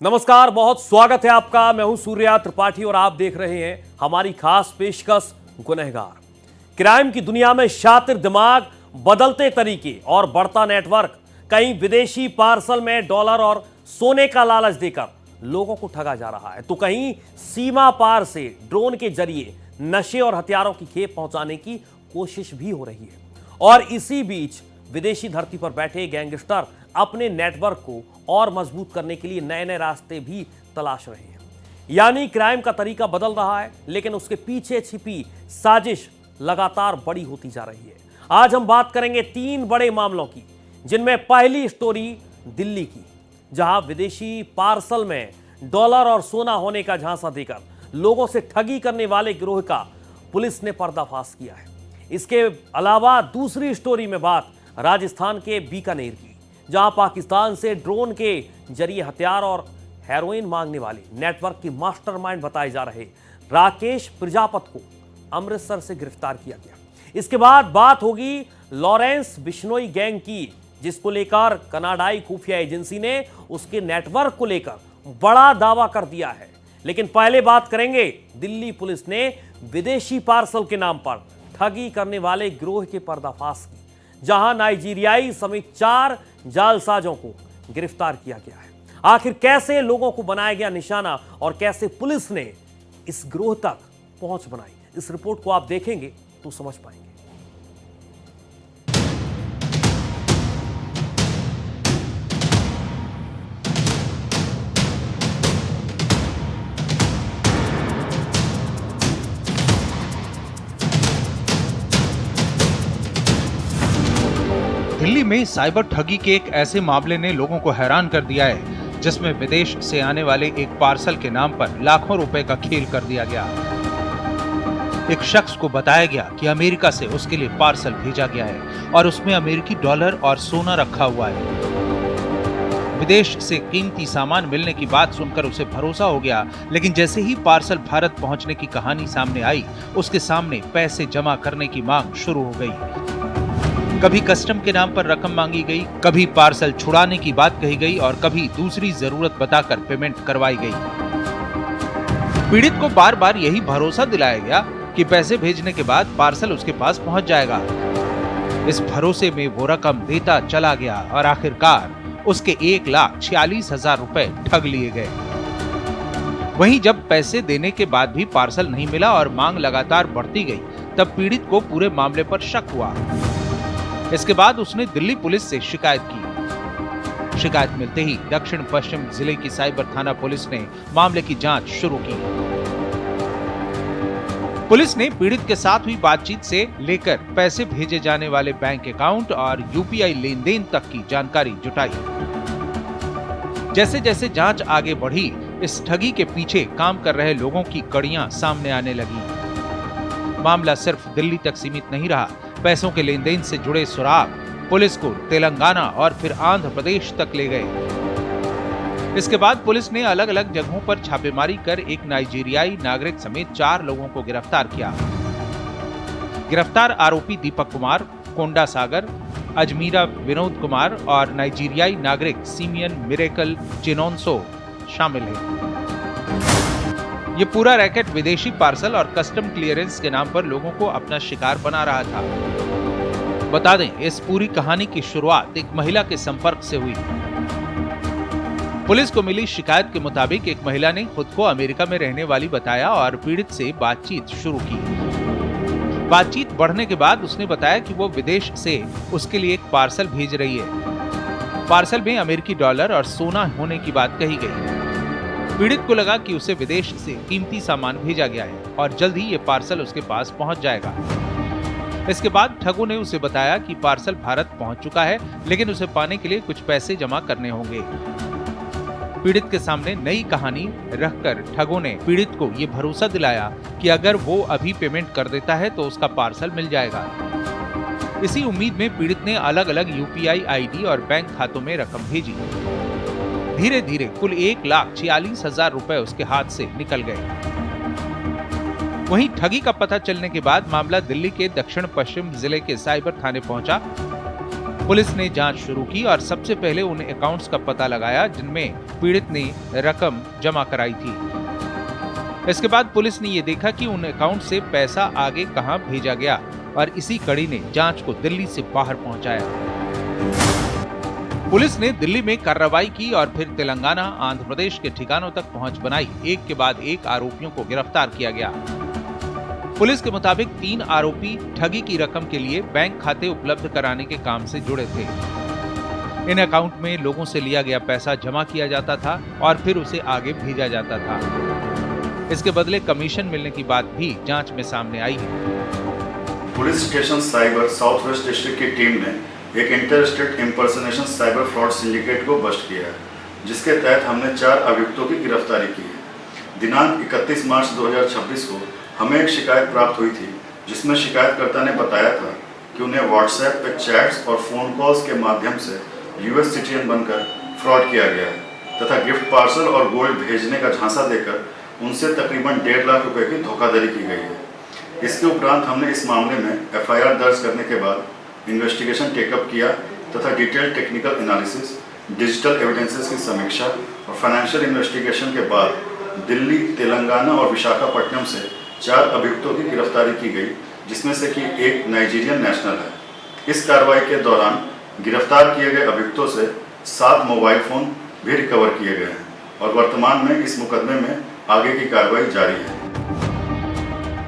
नमस्कार, बहुत स्वागत है आपका। मैं हूं सूर्या त्रिपाठी और आप देख रहे हैं हमारी खास पेशकश गुनहगार। क्राइम की दुनिया में शातिर दिमाग, बदलते तरीके और बढ़ता नेटवर्क। कहीं विदेशी पार्सल में डॉलर और सोने का लालच देकर लोगों को ठगा जा रहा है, तो कहीं सीमा पार से ड्रोन के जरिए नशे और हथियारों की खेप पहुंचाने की कोशिश भी हो रही है। और इसी बीच विदेशी धरती पर बैठे गैंगस्टर अपने नेटवर्क को और मजबूत करने के लिए नए नए रास्ते भी तलाश रहे हैं। यानी क्राइम का तरीका बदल रहा है, लेकिन उसके पीछे छिपी साजिश लगातार बड़ी होती जा रही है। आज हम बात करेंगे 3 बड़े मामलों की, जिनमें पहली स्टोरी दिल्ली की, जहां विदेशी पार्सल में डॉलर और सोना होने का झांसा देकर लोगों से ठगी करने वाले गिरोह का पुलिस ने पर्दाफाश किया है। इसके अलावा दूसरी स्टोरी में बात राजस्थान के बीकानेर की, जहां पाकिस्तान से ड्रोन के जरिए हथियार और हेरोइन मांगने वाले नेटवर्क की मास्टरमाइंड बताए जा रहे राकेश प्रजापत को अमृतसर से गिरफ्तार किया गया। इसके बाद बात होगी लॉरेंस बिश्नोई गैंग की, जिसको लेकर कनाडाई खुफिया एजेंसी ने उसके नेटवर्क को लेकर बड़ा दावा कर दिया है। लेकिन पहले बात करेंगे दिल्ली पुलिस ने विदेशी पार्सल के नाम पर ठगी करने वाले गिरोह के पर्दाफाश की, जहां नाइजीरियाई समेत 4 जालसाजों को गिरफ्तार किया गया है। आखिर कैसे लोगों को बनाया गया निशाना और कैसे पुलिस ने इस गिरोह तक पहुंच बनाई, इस रिपोर्ट को आप देखेंगे तो समझ पाएंगे। दिल्ली में साइबर ठगी के एक ऐसे मामले ने लोगों को हैरान कर दिया है, जिसमें विदेश से आने वाले एक पार्सल के नाम पर लाखों रुपए का खेल कर दिया गया। एक शख्स को बताया गया कि अमेरिका से उसके लिए पार्सल भेजा गया है और उसमें अमेरिकी डॉलर और सोना रखा हुआ है। विदेश से कीमती सामान मिलने की बात सुनकर उसे भरोसा हो गया, लेकिन जैसे ही पार्सल भारत पहुंचने की कहानी सामने आई, उसके सामने पैसे जमा करने की मांग शुरू हो गई। कभी कस्टम के नाम पर रकम मांगी गई, कभी पार्सल छुड़ाने की बात कही गई और कभी दूसरी जरूरत बताकर पेमेंट करवाई गई। पीड़ित को बार बार यही भरोसा दिलाया गया कि पैसे भेजने के बाद पार्सल उसके पास पहुंच जाएगा। इस भरोसे में वो रकम देता चला गया और आखिरकार उसके 1,46,000 रुपए ठग लिए गए। वहीं जब पैसे देने के बाद भी पार्सल नहीं मिला और मांग लगातार बढ़ती गई, तब पीड़ित को पूरे मामले पर शक हुआ। इसके बाद उसने दिल्ली पुलिस से शिकायत की। शिकायत मिलते ही दक्षिण पश्चिम जिले की साइबर थाना पुलिस ने मामले की जांच शुरू की। पुलिस ने पीड़ित के साथ हुई बातचीत से लेकर पैसे भेजे जाने वाले बैंक अकाउंट और यूपीआई लेन देन तक की जानकारी जुटाई। जैसे जैसे जांच आगे बढ़ी, इस ठगी के पीछे काम कर रहे लोगों की कड़ियां सामने आने लगी। मामला सिर्फ दिल्ली तक सीमित नहीं रहा। पैसों के लेन देन से जुड़े सुराग पुलिस को तेलंगाना और फिर आंध्र प्रदेश तक ले गए। इसके बाद पुलिस ने अलग अलग जगहों पर छापेमारी कर एक नाइजीरियाई नागरिक समेत 4 लोगों को गिरफ्तार किया। गिरफ्तार आरोपी दीपक कुमार, कोंडा सागर, अजमीरा विनोद कुमार और नाइजीरियाई नागरिक सिमियन मिरेकल चिनोंसो शामिल है। ये पूरा रैकेट विदेशी पार्सल और कस्टम क्लियरेंस के नाम पर लोगों को अपना शिकार बना रहा था। बता दें, इस पूरी कहानी की शुरुआत एक महिला के संपर्क से हुई। पुलिस को मिली शिकायत के मुताबिक एक महिला ने खुद को अमेरिका में रहने वाली बताया और पीड़ित से बातचीत शुरू की। बातचीत बढ़ने के बाद उसने बताया कि वो विदेश से उसके लिए एक पार्सल भेज रही है। पार्सल में अमेरिकी डॉलर और सोना होने की बात कही गई। पीड़ित को लगा कि उसे विदेश से कीमती सामान भेजा गया है और जल्द ही ये पार्सल उसके पास पहुंच जाएगा। इसके बाद ठगों ने उसे बताया कि पार्सल भारत पहुंच चुका है, लेकिन उसे पाने के लिए कुछ पैसे जमा करने होंगे। पीड़ित के सामने नई कहानी रखकर ठगों ने पीड़ित को ये भरोसा दिलाया कि अगर वो अभी पेमेंट कर देता है तो उसका पार्सल मिल जाएगा। इसी उम्मीद में पीड़ित ने अलग अलग यूपीआई आईडी और बैंक खातों में रकम भेजी। धीरे धीरे कुल 1,46,000 रुपए उसके हाथ से निकल गए। वहीं ठगी का पता चलने के बाद मामला दिल्ली के दक्षिण पश्चिम जिले के साइबर थाने पहुंचा। पुलिस ने जांच शुरू की और सबसे पहले उन अकाउंट्स का पता लगाया जिनमें पीड़ित ने रकम जमा कराई थी। इसके बाद पुलिस ने ये देखा कि उन अकाउंट से पैसा आगे कहां भेजा गया और इसी कड़ी ने जांच को दिल्ली से बाहर पहुंचाया। पुलिस ने दिल्ली में कार्रवाई की और फिर तेलंगाना, आंध्र प्रदेश के ठिकानों तक पहुंच बनाई। एक के बाद एक आरोपियों को गिरफ्तार किया गया। पुलिस के मुताबिक 3 आरोपी ठगी की रकम के लिए बैंक खाते उपलब्ध कराने के काम से जुड़े थे। इन अकाउंट में लोगों से लिया गया पैसा जमा किया जाता था और फिर उसे आगे भेजा जाता था। इसके बदले कमीशन मिलने की बात भी जांच में सामने आई है। Police station cyber south west district की टीम ने एक inter state impersonation cyber fraud syndicate को बस्ट किया है, जिसके तहत हमने 4 अभियुक्तों की गिरफ्तारी की है। दिनांक 31 मार्च 2026 को हमें एक शिकायत प्राप्त हुई थी, जिसमें शिकायतकर्ता ने बताया था कि उन्हें व्हाट्सएप पर चैट्स और फोन कॉल्स के माध्यम से यूएस सिटीजन बनकर फ्रॉड किया गया है तथा गिफ्ट पार्सल और गोल्ड भेजने का झांसा देकर उनसे तकरीबन 1.5 लाख रुपए की धोखाधड़ी की गई है। इसके उपरांत हमने इस मामले में एफआईआर दर्ज करने के बाद इन्वेस्टिगेशन टेकअप किया तथा detail technical analysis, digital evidences की समीक्षा और फाइनेंशियल इन्वेस्टिगेशन के बाद दिल्ली, तेलंगाना और विशाखापट्टनम से 4 अभियुक्तों की गिरफ्तारी की गई, जिसमें से कि एक नाइजीरियन नेशनल है। इस कार्रवाई के दौरान गिरफ्तार किए गए अभियुक्तों से 7 मोबाइल फोन भी रिकवर किए गए हैं और वर्तमान में इस मुकदमे में आगे की कार्रवाई जारी है।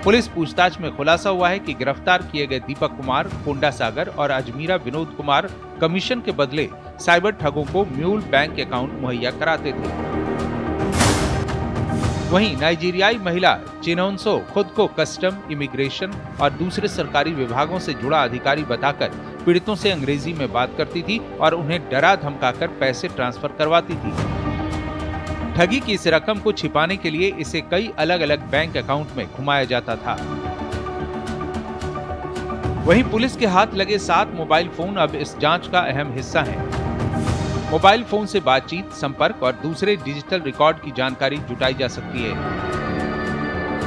पुलिस पूछताछ में खुलासा हुआ है कि गिरफ्तार किए गए दीपक कुमार, कोंडा सागर और अजमीरा विनोद कुमार कमीशन के बदले साइबर ठगों को म्यूल बैंक अकाउंट मुहैया कराते थे। वहीं नाइजीरियाई महिला चिनोन्सो खुद को कस्टम, इमिग्रेशन और दूसरे सरकारी विभागों से जुड़ा अधिकारी बताकर पीड़ितों से अंग्रेजी में बात करती थी और उन्हें डरा धमकाकर पैसे ट्रांसफर करवाती थी। ठगी की इस रकम को छिपाने के लिए इसे कई अलग अलग बैंक अकाउंट में घुमाया जाता था। वहीं पुलिस के हाथ लगे 7 मोबाइल फोन अब इस जांच का अहम हिस्सा हैं। मोबाइल फोन से बातचीत, संपर्क और दूसरे डिजिटल रिकॉर्ड की जानकारी जुटाई जा सकती है।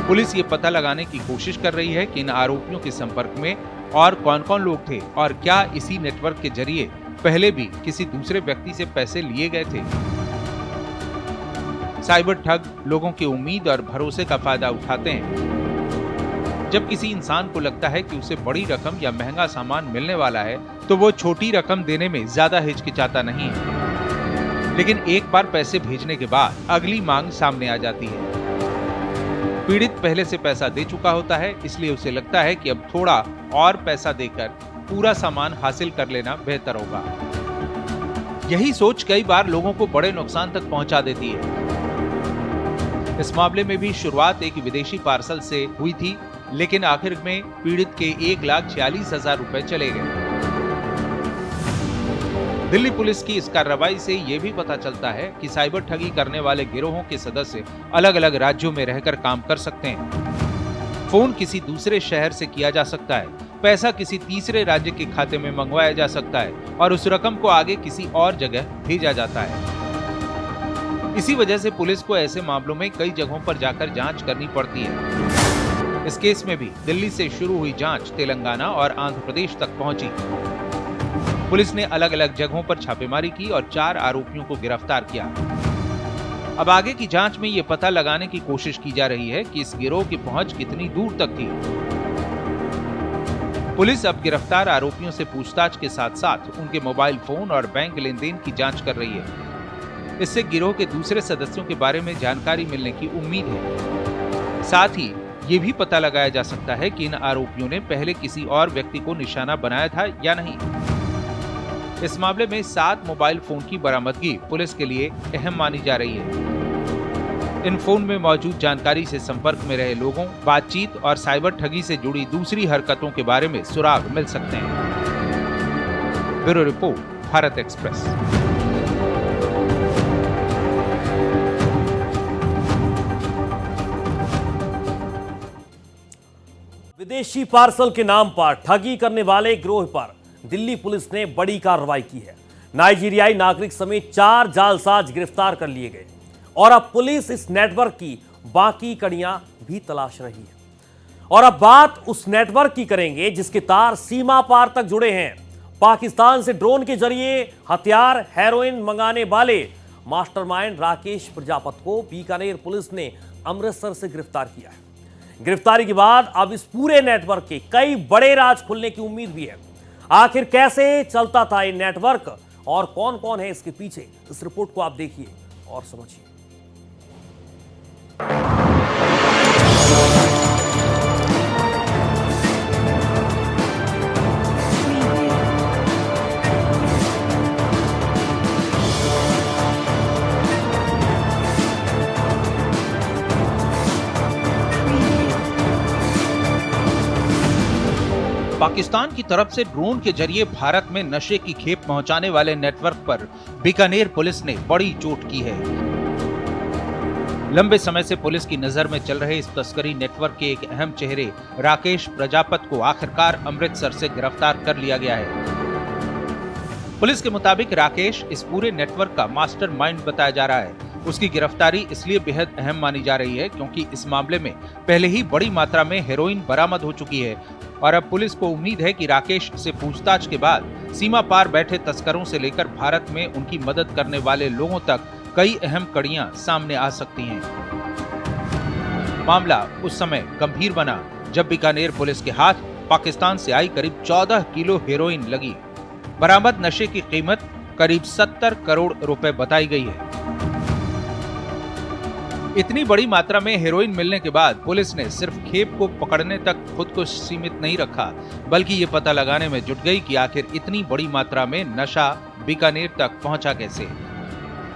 पुलिस ये पता लगाने की कोशिश कर रही है कि इन आरोपियों के संपर्क में और कौन-कौन लोग थे और क्या इसी नेटवर्क के जरिए पहले भी किसी दूसरे व्यक्ति से पैसे लिए गए थे। साइबर ठग लोगों की उम्मीद और भरोसे का फायदा उठाते हैं। जब किसी इंसान को लगता है कि उसे बड़ी रकम या महंगा सामान मिलने वाला है, तो वो छोटी रकम देने में ज्यादा हिचकिचाता नहीं है। लेकिन एक बार पैसे भेजने के बाद अगली मांग सामने आ जाती है। पीड़ित पहले से पैसा दे चुका होता है, इसलिए उसे लगता है कि अब थोड़ा और पैसा देकर पूरा सामान हासिल कर लेना बेहतर होगा। यही सोच कई बार लोगों को बड़े नुकसान तक पहुंचा देती है। इस मामले में भी शुरुआत एक विदेशी पार्सल से हुई थी, लेकिन आखिर में पीड़ित के 1,46,000 रुपए चले गए। दिल्ली पुलिस की इस कार्रवाई से यह भी पता चलता है कि साइबर ठगी करने वाले गिरोहों के सदस्य अलग अलग राज्यों में रहकर काम कर सकते हैं। फोन किसी दूसरे शहर से किया जा सकता है, पैसा किसी तीसरे राज्य के खाते में मंगवाया जा सकता है और उस रकम को आगे किसी और जगह भेजा जाता है। इसी वजह से पुलिस को ऐसे मामलों में कई जगहों पर जाकर जांच करनी पड़ती है। इस केस में भी दिल्ली से शुरू हुई जांच तेलंगाना और आंध्र प्रदेश तक पहुंची। पुलिस ने अलग अलग जगहों पर छापेमारी की और 4 आरोपियों को गिरफ्तार किया। अब आगे की जांच में ये पता लगाने की कोशिश की जा रही है कि इस गिरोह की पहुंच कितनी दूर तक थी। पुलिस अब गिरफ्तार आरोपियों से पूछताछ के साथ साथ उनके मोबाइल फोन और बैंक लेनदेन की जांच कर रही है। इससे गिरोह के दूसरे सदस्यों के बारे में जानकारी मिलने की उम्मीद है। साथ ही ये भी पता लगाया जा सकता है कि इन आरोपियों ने पहले किसी और व्यक्ति को निशाना बनाया था या नहीं। इस मामले में 7 मोबाइल फोन की बरामदगी पुलिस के लिए अहम मानी जा रही है। इन फोन में मौजूद जानकारी से संपर्क में रहे लोगों, बातचीत और साइबर ठगी से जुड़ी दूसरी हरकतों के बारे में सुराग मिल सकते हैं। Bureau report, Bharat express. विदेशी पार्सल के नाम पर ठगी करने वाले गिरोह पर दिल्ली पुलिस ने बड़ी कार्रवाई की है। नाइजीरियाई नागरिक समेत 4 जालसाज गिरफ्तार कर लिए गए और अब पुलिस इस नेटवर्क की बाकी कड़ियां भी तलाश रही है। और अब बात उस नेटवर्क की करेंगे जिसके तार सीमा पार तक जुड़े हैं। पाकिस्तान से ड्रोन के जरिए हथियार हेरोइन मंगाने वाले मास्टरमाइंड राकेश प्रजापति को बीकानेर पुलिस ने अमृतसर से गिरफ्तार किया है। गिरफ्तारी के बाद अब इस पूरे नेटवर्क के कई बड़े राज खुलने की उम्मीद भी है। आखिर कैसे चलता था ये नेटवर्क और कौन कौन है इसके पीछे, इस रिपोर्ट को आप देखिए और समझिए। पाकिस्तान की तरफ से ड्रोन के जरिए भारत में नशे की खेप पहुंचाने वाले नेटवर्क पर बीकानेर पुलिस ने बड़ी चोट की है। लंबे समय से पुलिस की नजर में चल रहे इस तस्करी नेटवर्क के एक अहम चेहरे राकेश प्रजापति को आखिरकार अमृतसर से गिरफ्तार कर लिया गया है। पुलिस के मुताबिक राकेश इस पूरे नेटवर्क का मास्टरमाइंड बताया जा रहा है। उसकी गिरफ्तारी इसलिए बेहद अहम मानी जा रही है क्योंकि इस मामले में पहले ही बड़ी मात्रा में हेरोइन बरामद हो चुकी है और अब पुलिस को उम्मीद है कि राकेश से पूछताछ के बाद सीमा पार बैठे तस्करों से लेकर भारत में उनकी मदद करने वाले लोगों तक कई अहम कड़ियां सामने आ सकती हैं। मामला उस समय गंभीर बना जब बीकानेर पुलिस के हाथ पाकिस्तान से आई करीब 14 किलो हेरोइन लगी। बरामद नशे की कीमत करीब 70 करोड़ रुपए बताई गई है। इतनी बड़ी मात्रा में हेरोइन मिलने के बाद पुलिस ने सिर्फ खेप को पकड़ने तक खुद को सीमित नहीं रखा, बल्कि ये पता लगाने में जुट गई कि आखिर इतनी बड़ी मात्रा में नशा बीकानेर तक पहुंचा कैसे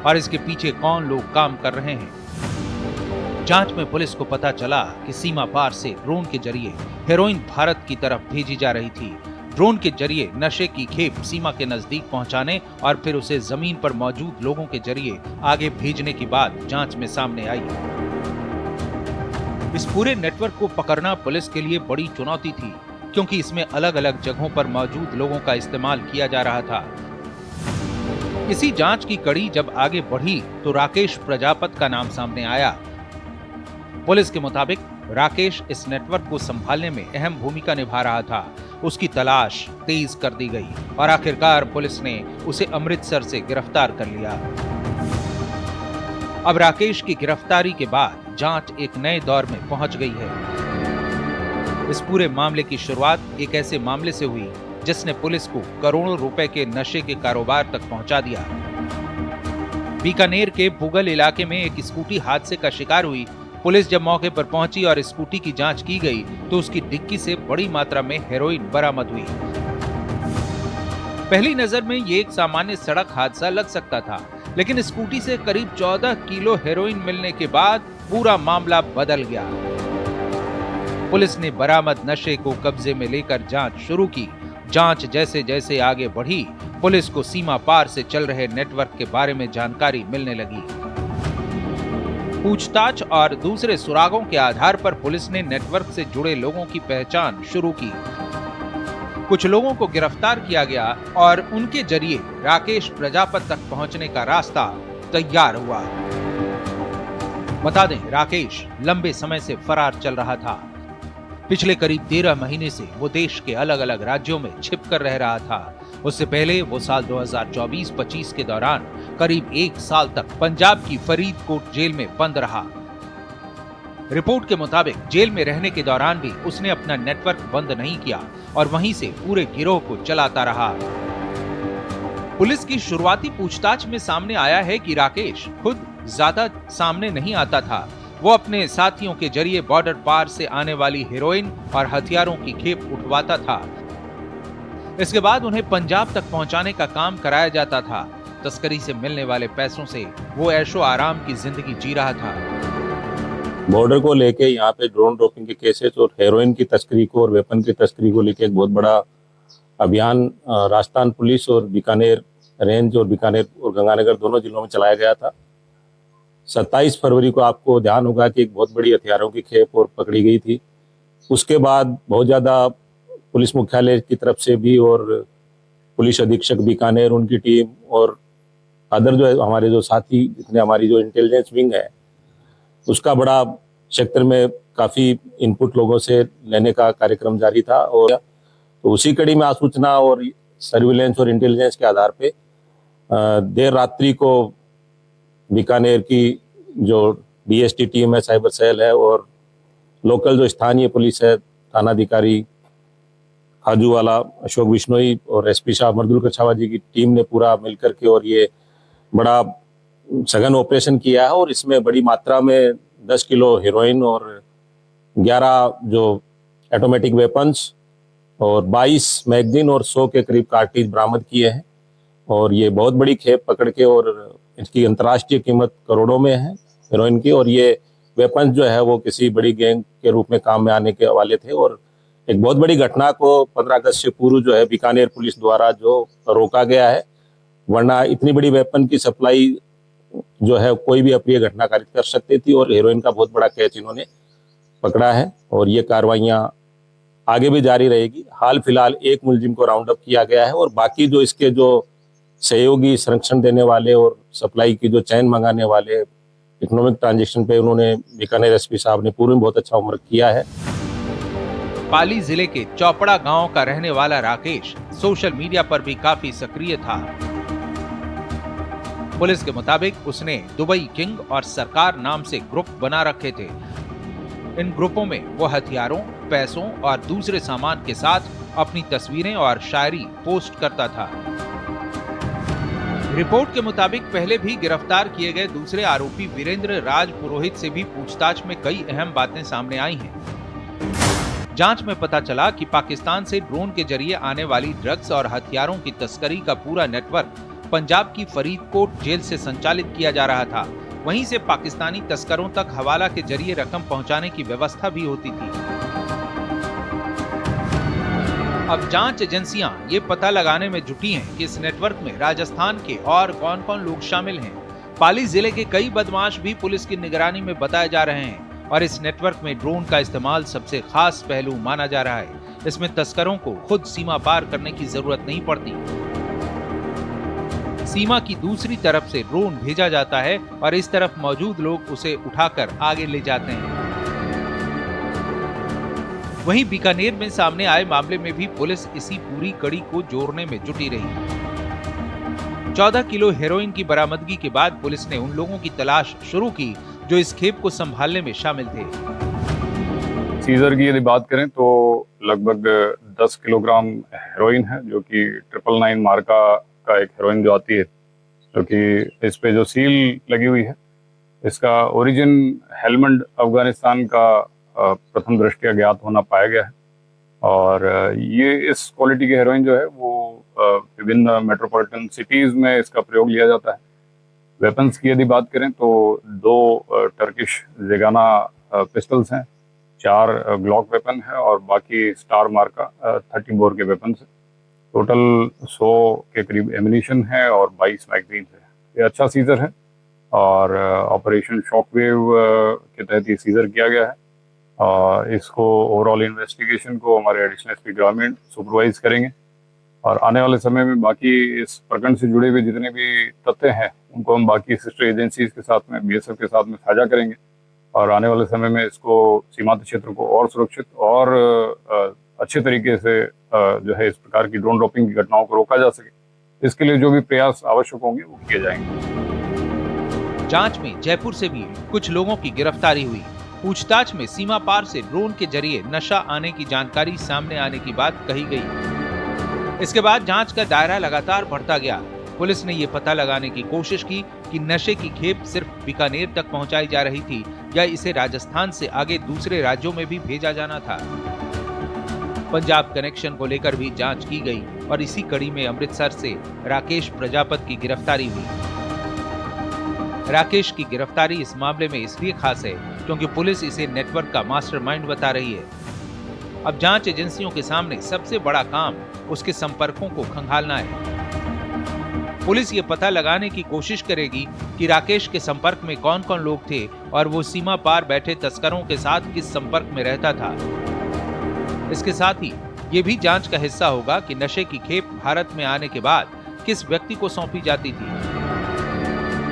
और इसके पीछे कौन लोग काम कर रहे हैं। जांच में पुलिस को पता चला कि सीमा पार से ड्रोन के जरिए हेरोइन भारत की तरफ भेजी जा रही थी। ड्रोन के जरिए नशे की खेप सीमा के नजदीक पहुंचाने और फिर उसे जमीन पर मौजूद लोगों के जरिए आगे भेजने की बात जांच में सामने आई। इस पूरे नेटवर्क को पकड़ना पुलिस के लिए बड़ी चुनौती थी क्योंकि इसमें अलग अलग जगहों पर मौजूद लोगों का इस्तेमाल किया जा रहा था। इसी जांच की कड़ी जब आगे बढ़ी तो राकेश प्रजापति का नाम सामने आया। पुलिस के मुताबिक राकेश इस नेटवर्क को संभालने में अहम भूमिका निभा रहा था। उसकी तलाश तेज कर दी गई और आखिरकार पुलिस ने उसे अमृतसर से गिरफ्तार कर लिया। अब राकेश की गिरफ्तारी के बाद जांच एक नए दौर में पहुंच गई है। इस पूरे मामले की शुरुआत एक ऐसे मामले से हुई जिसने पुलिस को करोड़ों रुपए के नशे के कारोबार तक पहुंचा दिया। बीकानेर के पुगल इलाके में एक स्कूटी हादसे का शिकार हुई। पुलिस जब मौके पर पहुंची और स्कूटी की जांच की गई तो उसकी डिक्की से बड़ी मात्रा में हेरोइन बरामद हुई। पहली नजर में ये एक सामान्य सड़क हादसा लग सकता था, लेकिन स्कूटी से करीब 14 किलो हेरोइन मिलने के बाद पूरा मामला बदल गया। पुलिस ने बरामद नशे को कब्जे में लेकर जांच शुरू की। जांच जैसे जैसे आगे बढ़ी, पुलिस को सीमा पार से चल रहे नेटवर्क के बारे में जानकारी मिलने लगी। पूछताछ और दूसरे सुरागों के आधार पर पुलिस ने नेटवर्क से जुड़े लोगों की पहचान शुरू की। कुछ लोगों को गिरफ्तार किया गया और उनके जरिए राकेश प्रजापति तक पहुंचने का रास्ता तैयार हुआ। बता दें, राकेश लंबे समय से फरार चल रहा था। पिछले करीब 13 महीने से वो देश के अलग अलग राज्यों में छिपकर रह रहा था। उससे पहले वो साल 2024-25 के दौरान करीब 1 साल तक पंजाब की फरीदकोट जेल में बंद रहा। रिपोर्ट के मुताबिक जेल में रहने के दौरान भी उसने अपना नेटवर्क बंद नहीं किया और वहीं से पूरे गिरोह को चलाता रहा। पुलिस की शुरुआती पूछताछ में सामने आया है कि राकेश खुद ज्यादा सामने नहीं आता था। वो अपने साथियों के जरिए बॉर्डर पार से आने वाली हेरोइन और हथियारों की खेप उठवाता था। इसके बाद उन्हें पंजाब तक पहुंचाने का काम कराया जाता था। तस्करी से मिलने वाले पैसों से वो ऐशो आराम की जिंदगी जी रहा था। बॉर्डर को लेके यहाँ पे ड्रोन ड्रॉपिंग के केसेस और हेरोइन की तस्करी को और वेपन की तस्करी को लेके एक बहुत बड़ा अभियान राजस्थान पुलिस और बीकानेर रेंज और बीकानेर और गंगानगर दोनों जिलों में चलाया गया था। 27 फरवरी को आपको ध्यान होगा कि एक बहुत बड़ी हथियारों की खेप और पकड़ी गई थी। उसके बाद बहुत ज़्यादा पुलिस मुख्यालय की तरफ से भी और पुलिस अधीक्षक बीकानेर, उनकी टीम और अदर जो है हमारे जो साथी जितने हमारी जो इंटेलिजेंस विंग है उसका बड़ा सेक्टर में काफ़ी इनपुट लोगों से लेने का कार्यक्रम जारी था। और तो उसी कड़ी में आसूचना और सर्विलेंस और इंटेलिजेंस के आधार पे देर रात्रि को बीकानेर की जो डीएसटी टीम है, साइबर सेल है और लोकल जो स्थानीय पुलिस है, थानाधिकारी खाजूवाला अशोक बिश्नोई और एसपी साहब मर्दुल कछावा जी की टीम ने पूरा मिलकर के और ये बड़ा सघन ऑपरेशन किया है। और इसमें बड़ी मात्रा में 10 किलो हेरोइन और 11 जो ऑटोमेटिक वेपन्स और 22 मैगजीन और 100 के करीब कार्टिज बरामद किए हैं। और ये बहुत बड़ी खेप पकड़ के, और इसकी अंतर्राष्ट्रीय कीमत करोड़ों में है हेरोइन की। और ये वेपन्स जो है वो किसी बड़ी गैंग के रूप में काम में आने के वाले थे। और एक बहुत बड़ी घटना को 15 अगस्त से पूर्व जो है बीकानेर पुलिस द्वारा जो रोका गया है, वरना इतनी बड़ी वेपन की सप्लाई जो है कोई भी अप्रिय घटना कारित कर सकती थी। और हेरोइन का बहुत बड़ा कैच इन्होंने पकड़ा है और ये कार्रवाइयाँ आगे भी जारी रहेगी। हाल फिलहाल एक मुलजिम को राउंड अप किया गया है और बाकी जो इसके जो सहयोगी, संरक्षण देने वाले और सप्लाई की जो चैन मंगाने वाले, इकोनॉमिक ट्रांजेक्शन पे उन्होंने बीकानेर एसपी साहब ने पूर्व में बहुत अच्छा वर्क किया है। पाली जिले के चौपड़ा गांव का रहने वाला राकेश सोशल मीडिया पर भी काफी सक्रिय था। पुलिस के मुताबिक उसने दुबई किंग और सरकार नाम से ग्रुप बना रखे थे। इन ग्रुपों में वो हथियारों, पैसों और दूसरे सामान के साथ अपनी तस्वीरें और शायरी पोस्ट करता था। रिपोर्ट के मुताबिक पहले भी गिरफ्तार किए गए दूसरे आरोपी वीरेंद्र राज पुरोहित से भी पूछताछ में कई अहम बातें सामने आई हैं। जांच में पता चला कि पाकिस्तान से ड्रोन के जरिए आने वाली ड्रग्स और हथियारों की तस्करी का पूरा नेटवर्क पंजाब की फरीदकोट जेल से संचालित किया जा रहा था। वहीं से पाकिस्तानी तस्करों तक हवाला के जरिए रकम पहुंचाने की व्यवस्था भी होती थी। अब जांच एजेंसियां ये पता लगाने में जुटी हैं कि इस नेटवर्क में राजस्थान के और कौन-कौन लोग शामिल हैं। पाली जिले के कई बदमाश भी पुलिस की निगरानी में बताए जा रहे हैं और इस नेटवर्क में ड्रोन का इस्तेमाल सबसे खास पहलू माना जा रहा है। इसमें तस्करों को खुद सीमा पार करने की जरूरत नहीं पड़ती। सीमा की दूसरी तरफ से ड्रोन भेजा जाता है और इस तरफ मौजूद लोग उसे उठाकर आगे ले जाते हैं। वहीं बीकानेर में सामने आए मामले में भी पुलिस इसी पूरी कड़ी को जोड़ने में जुटी रही। 14 किलो हेरोइन की बरामदगी के बाद पुलिस ने उन लोगों की तलाश शुरू की जो इस खेप को संभालने में शामिल थे। सीजर की यदि बात करें तो लगभग 10 किलोग्राम हेरोइन है, जो कि 999 मार्का का एक हेरोइन जो आती है, जो कि इस पे जो सील लगी हुई है, इसका ओरिजिन हेलमंड अफगानिस्तान का प्रथम दृष्टया ज्ञात होना पाया गया है। और ये इस क्वालिटी के हेरोइन जो है वो विभिन्न मेट्रोपॉलिटन सिटीज में इसका प्रयोग लिया जाता है। वेपन्स की यदि बात करें तो 2 टर्किश जेगाना पिस्टल्स हैं, 4 ग्लॉक वेपन है और बाकी स्टार मार्का 30 बोर के वेपन्स हैं। टोटल 100 के करीब एमिनिशन है और 22 मैगजीन है। ये अच्छा सीजर है और ऑपरेशन शॉकवेव के तहत ये सीजर किया गया है। और इसको ओवरऑल इन्वेस्टिगेशन को हमारे एडिशनल एसपी ग्रामीण सुपरवाइज करेंगे और आने वाले समय में बाकी इस प्रकरण से जुड़े हुए जितने भी तथ्य हैं उनको हम बाकी सिस्टर एजेंसीज के साथ में, बीएसएफ के साथ में साझा करेंगे और आने वाले समय में इसको सीमांत क्षेत्र को और सुरक्षित और अच्छे तरीके से जो है इस प्रकार की ड्रोन ड्रॉपिंग की घटनाओं को रोका जा सके। इसके लिए जो भी प्रयास आवश्यक होंगे वो किए जाएंगे। जांच में जयपुर से भी कुछ लोगों की गिरफ्तारी हुई। पूछताछ में सीमा पार से ड्रोन के जरिए नशा आने की जानकारी सामने आने की बात कही गई। इसके बाद जांच का दायरा लगातार बढ़ता गया। पुलिस ने ये पता लगाने की कोशिश की कि नशे की खेप सिर्फ बीकानेर तक पहुंचाई जा रही थी या इसे राजस्थान से आगे दूसरे राज्यों में भी भेजा जाना था। पंजाब कनेक्शन को लेकर भी जांच की गई और इसी कड़ी में अमृतसर से राकेश प्रजापत की गिरफ्तारी हुई। राकेश की गिरफ्तारी इस मामले में इसलिए खास है क्योंकि पुलिस इसे नेटवर्क का मास्टरमाइंड बता रही है। अब जांच एजेंसियों के सामने सबसे बड़ा काम उसके संपर्कों को खंगालना है। पुलिस ये पता लगाने की कोशिश करेगी कि राकेश के संपर्क में कौन कौन लोग थे और वो सीमा पार बैठे तस्करों के साथ किस संपर्क में रहता था। इसके साथ ही ये भी जांच का हिस्सा होगा कि नशे की खेप भारत में आने के बाद किस व्यक्ति को सौंपी जाती थी।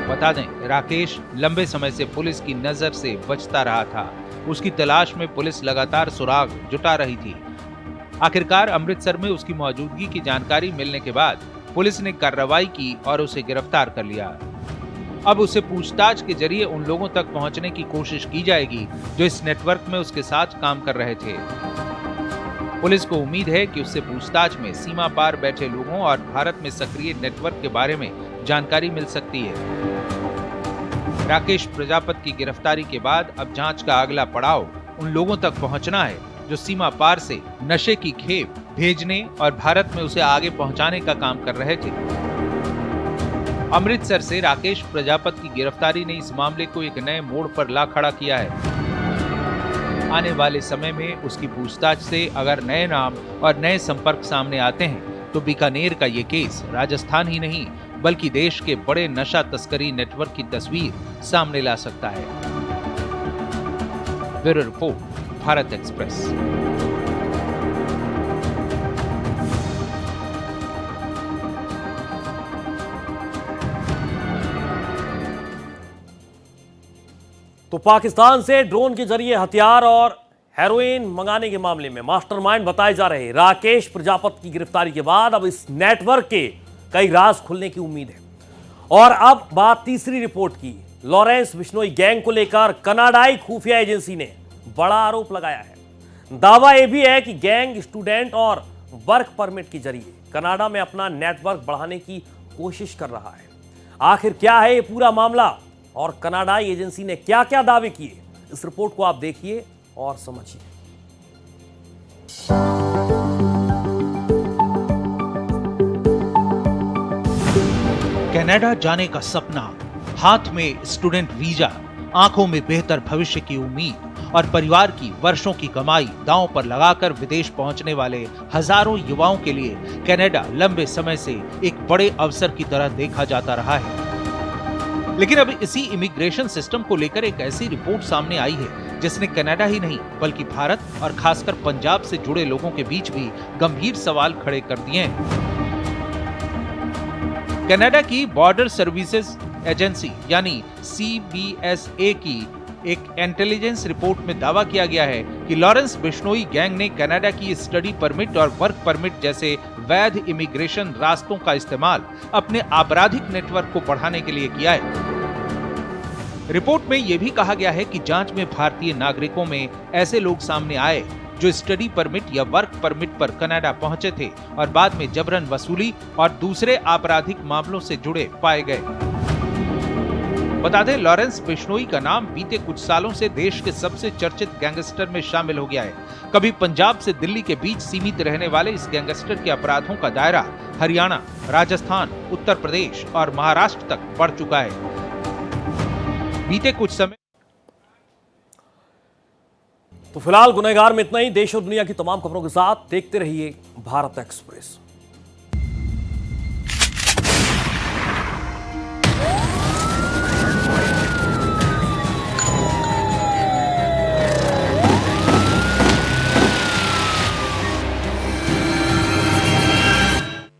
बता दें, राकेश लंबे समय से पुलिस की नजर से बचता रहा था। उसकी तलाश में पुलिस लगातार सुराग जुटा रही थी। आखिरकार अमृतसर में उसकी मौजूदगी की जानकारी मिलने के बाद पुलिस ने कार्रवाई की और उसे गिरफ्तार कर लिया। अब उसे पूछताछ के जरिए उन लोगों तक पहुंचने की कोशिश की जाएगी जो इस नेटवर्क में उसके साथ काम कर रहे थे। पुलिस को उम्मीद है कि उससे पूछताछ में सीमा पार बैठे लोगों और भारत में सक्रिय नेटवर्क के बारे में जानकारी मिल सकती है। राकेश प्रजापति की गिरफ्तारी के बाद अब जांच का अगला पड़ाव उन लोगों तक पहुंचना है जो सीमा पार से नशे की खेप भेजने और भारत में उसे आगे पहुंचाने का काम कर रहे थे। अमृतसर से राकेश प्रजापति की गिरफ्तारी ने इस मामले को एक नए मोड़ पर ला खड़ा किया है। आने वाले समय में उसकी पूछताछ से अगर नए नाम और नए संपर्क सामने आते हैं तो बीकानेर का ये केस राजस्थान ही नहीं बल्कि देश के बड़े नशा तस्करी नेटवर्क की तस्वीर सामने ला सकता है। Bureau report, Bharat express. तो पाकिस्तान से ड्रोन के जरिए हथियार और हेरोइन मंगाने के मामले में मास्टरमाइंड बताए जा रहे राकेश प्रजापति की गिरफ्तारी के बाद अब इस नेटवर्क के कई राज खुलने की उम्मीद है। और अब बात तीसरी रिपोर्ट की। लॉरेंस बिश्नोई गैंग को लेकर कनाडाई खुफिया एजेंसी ने बड़ा आरोप लगाया है। दावा यह भी है कि गैंग स्टूडेंट और वर्क परमिट के जरिए कनाडा में अपना नेटवर्क बढ़ाने की कोशिश कर रहा है। आखिर क्या है ये पूरा मामला और कनाडाई एजेंसी ने क्या क्या दावे किए, इस रिपोर्ट को आप देखिए और समझिए। कनाडा जाने का सपना, हाथ में स्टूडेंट वीजा, आंखों में बेहतर भविष्य की उम्मीद और परिवार की वर्षों की कमाई दांव पर लगाकर विदेश पहुंचने वाले हजारों युवाओं के लिए कनाडा लंबे समय से एक बड़े अवसर की तरह देखा जाता रहा है। लेकिन अब इसी इमिग्रेशन सिस्टम को लेकर एक ऐसी रिपोर्ट सामने आई है जिसने कनाडा ही नहीं बल्कि भारत और खासकर पंजाब से जुड़े लोगों के बीच भी गंभीर सवाल खड़े कर दिए हैं। कनाडा की बॉर्डर सर्विसेज एजेंसी यानी CBSA की एक इंटेलिजेंस रिपोर्ट में दावा किया गया है कि लॉरेंस बिश्नोई गैंग ने कनाडा की स्टडी परमिट और वर्क परमिट जैसे वैध इमिग्रेशन रास्तों का इस्तेमाल अपने आपराधिक नेटवर्क को बढ़ाने के लिए किया है। रिपोर्ट में यह भी कहा गया है कि जांच में भारतीय नागरिकों में ऐसे लोग सामने आए जो स्टडी परमिट या वर्क परमिट पर कनाडा पहुंचे थे और बाद में जबरन वसूली और दूसरे आपराधिक मामलों से जुड़े पाए गए। बता दें, लॉरेंस बिश्नोई का नाम बीते कुछ सालों से देश के सबसे चर्चित गैंगस्टर में शामिल हो गया है। कभी पंजाब से दिल्ली के बीच सीमित रहने वाले इस गैंगस्टर के अपराधों का दायरा हरियाणा, राजस्थान, उत्तर प्रदेश और महाराष्ट्र तक बढ़ चुका है। बीते कुछ समय तो फिलहाल गुनहगार में इतना ही। देश और दुनिया की तमाम खबरों के साथ देखते रहिए भारत एक्सप्रेस।